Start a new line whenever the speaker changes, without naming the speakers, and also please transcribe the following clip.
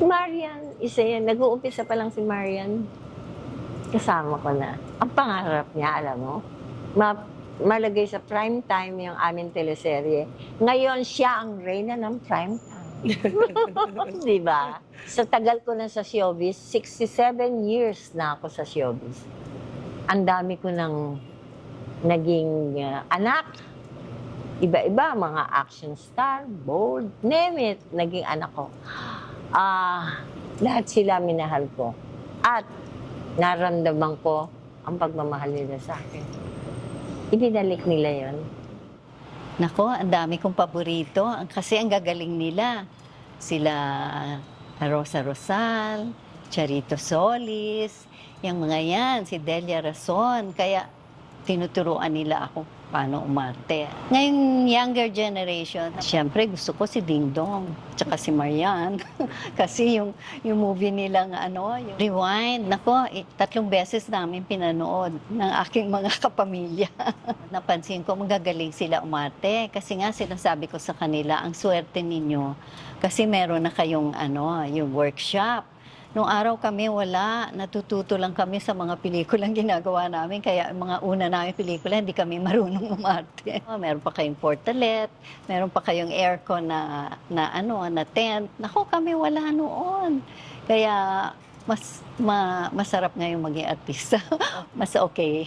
Si Marian, isa yan. Nag-uumpisa pa lang si Marian. Kasama ko na. Ang pangarap niya, alam mo, malagay sa prime time yung aming teleserye. Ngayon, siya ang reyna ng prime time. Di ba? Sa tagal ko na sa showbiz, 67 years na ako sa showbiz. Ang dami ko nang naging anak. Iba-iba, mga action star, bold, name it, naging anak ko. Lahat sila minahal ko. At naramdaman ko ang pagmamahal nila sa akin. Ibinalik nila yon.
Nako, ang dami kong paborito. Kasi ang gagaling nila. Sila Rosa Rosal, Charito Solis, yung mga yan, si Delia Rason. Kaya tinuturuan nila ako paano umarte. Ngayong younger generation, siyempre gusto ko si Ding Dong, tsaka si Marian. Kasi yung movie nilang yung Rewind, nako, 3 beses namin pinanood ng aking mga kapamilya. Napansin ko magagaling sila umarte. Kasi nga sinasabi ko sa kanila, ang swerte ninyo. Kasi meron na kayong yung workshop. Nung araw kami wala, natututo lang kami sa mga pelikulang ginagawa namin. Kaya mga una namin pelikula, hindi kami marunong umarte. Meron pa kayong portalet, meron pa kayong aircon na tent. Nako, kami wala noon. Kaya masarap ngayong maging artista. Mas okay.